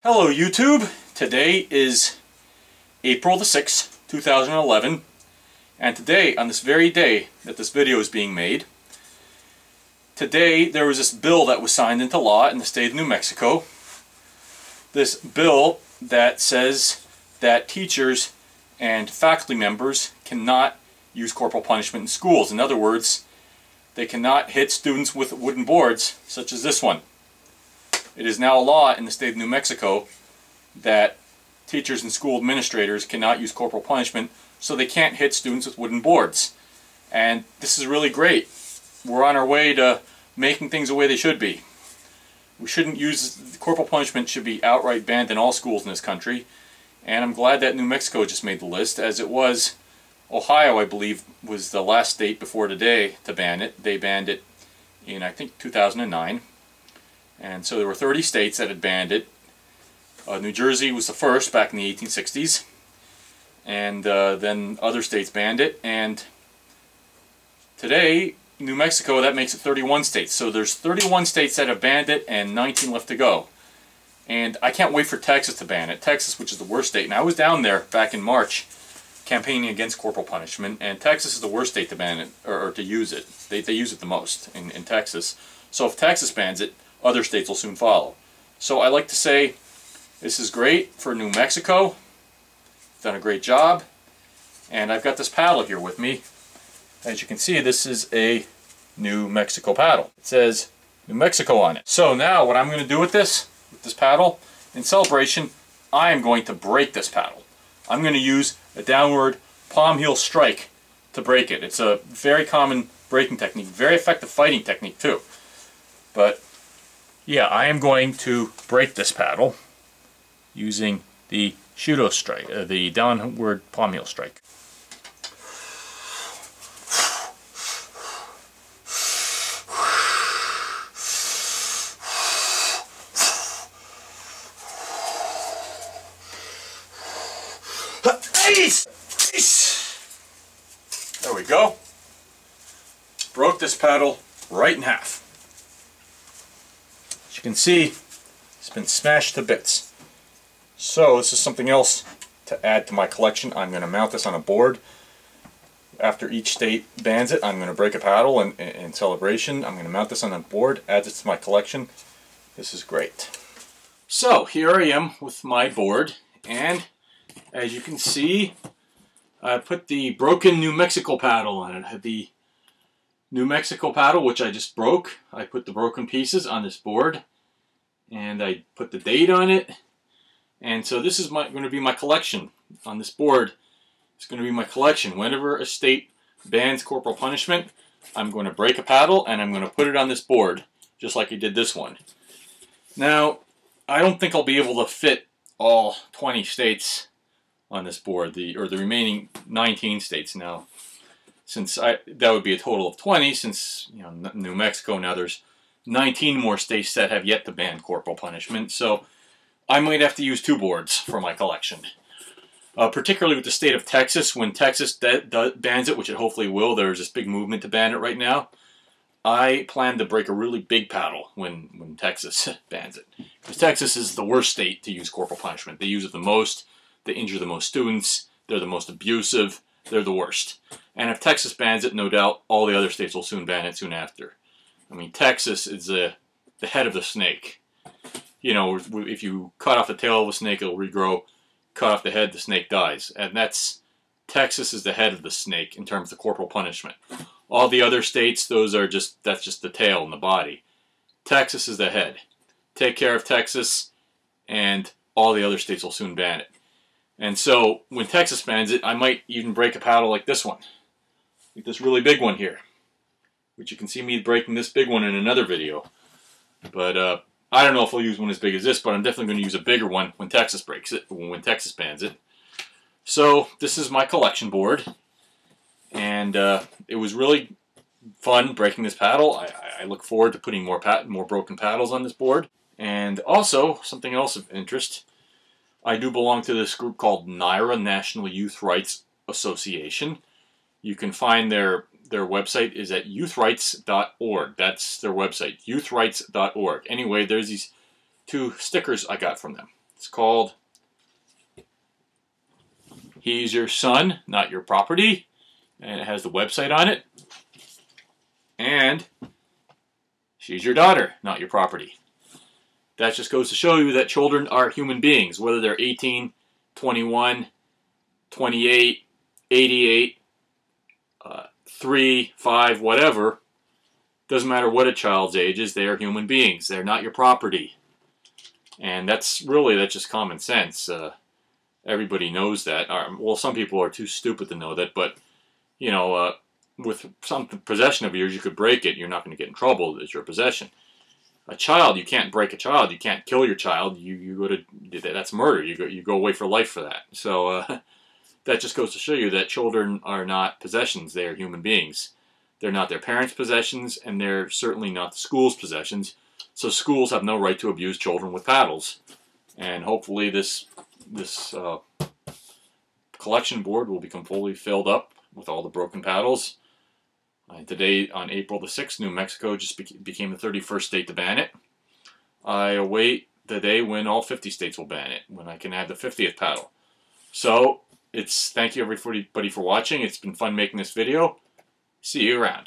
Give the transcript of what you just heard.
Hello YouTube! Today is April the 6th, 2011, and today, on this very day that this video is being made, today there was this bill that was signed into law in the state of New Mexico. This bill that says that teachers and faculty members cannot use corporal punishment in schools. In other words, they cannot hit students with wooden boards such as this one. It is now a law in the state of New Mexico that teachers and school administrators cannot use corporal punishment, so they can't hit students with wooden boards. And this is really great. We're on our way to making things the way they should be. We shouldn't use, corporal punishment should be outright banned in all schools in this country. And I'm glad that New Mexico just made the list, as it was Ohio, I believe, was the last state before today to ban it. They banned it in, I think, 2009. And so there were 30 states that had banned it. New Jersey was the first back in the 1860s. And then other states banned it. And today, New Mexico, that makes it 31 states. So there's 31 states that have banned it and 19 left to go. And I can't wait for Texas to ban it. Texas, which is the worst state. And I was down there back in March campaigning against corporal punishment. And Texas is the worst state to ban it, or to use it. They use it the most in Texas. So if Texas bans it, other states will soon follow. So I like to say this is great for New Mexico. Done a great job. And I've got this paddle here with me. As you can see, this is a New Mexico paddle. It says New Mexico on it. So now what I'm going to do with this paddle, in celebration, I am going to break this paddle. I'm going to use a downward palm heel strike to break it. It's a very common breaking technique, very effective fighting technique too. But yeah, I am going to break this paddle using the shudo strike, the downward palm heel strike. There we go. Broke this paddle right in half. As you can see, it's been smashed to bits. So this is something else to add to my collection. I'm going to mount this on a board. After each state bans it, I'm going to break a paddle in celebration. I'm going to mount this on a board, add this to my collection. This is great. So here I am with my board, and as you can see, I put the broken New Mexico paddle on it. I had the New Mexico paddle, which I just broke. I put the broken pieces on this board, and I put the date on it. And so this is going to be my collection on this board. It's going to be my collection. Whenever a state bans corporal punishment, I'm going to break a paddle and I'm going to put it on this board, just like I did this one. Now, I don't think I'll be able to fit all 20 states on this board, or the remaining 19 states now. Since that would be a total of 20, since New Mexico, now there's 19 more states that have yet to ban corporal punishment. So I might have to use two boards for my collection. Particularly with the state of Texas, when Texas bans it, which it hopefully will, there's this big movement to ban it right now. I plan to break a really big paddle when Texas bans it. Because Texas is the worst state to use corporal punishment. They use it the most, they injure the most students, they're the most abusive, they're the worst. And if Texas bans it, no doubt all the other states will soon ban it soon after. I mean, Texas is the head of the snake. If you cut off the tail of a snake, it'll regrow. Cut off the head, the snake dies. And Texas is the head of the snake in terms of corporal punishment. All the other states, that's just the tail and the body. Texas is the head. Take care of Texas, and all the other states will soon ban it. And so, when Texas bans it, I might even break a paddle like this one. Like this really big one here. Which you can see me breaking this big one in another video. But, I don't know if I'll use one as big as this, but I'm definitely going to use a bigger one when Texas breaks it, when Texas bans it. So, this is my collection board. And it was really fun breaking this paddle. I look forward to putting more broken paddles on this board. And also, something else of interest, I do belong to this group called NYRA, National Youth Rights Association. You can find their website is at youthrights.org. That's their website, youthrights.org. Anyway, there's these two stickers I got from them. It's called He's Your Son, Not Your Property. And it has the website on it. And She's Your Daughter, Not Your Property. That just goes to show you that children are human beings, whether they're 18, 21, 28, 88, 3, 5, whatever. Doesn't matter what a child's age is, they are human beings. They're not your property. And that's just common sense. Everybody knows that. Well, some people are too stupid to know that, but, you know, with some possession of yours, you could break it. You're not going to get in trouble. It's your possession. A child, you can't break a child. You can't kill your child. You go to, that's murder. You go away for life for that. So that just goes to show you that children are not possessions. They are human beings. They're not their parents' possessions, and they're certainly not the school's possessions. So schools have no right to abuse children with paddles. And hopefully this collection board will become fully filled up with all the broken paddles. Today, on April the 6th, New Mexico just became the 31st state to ban it. I await the day when all 50 states will ban it, when I can add the 50th paddle. So, thank you everybody for watching. It's been fun making this video. See you around.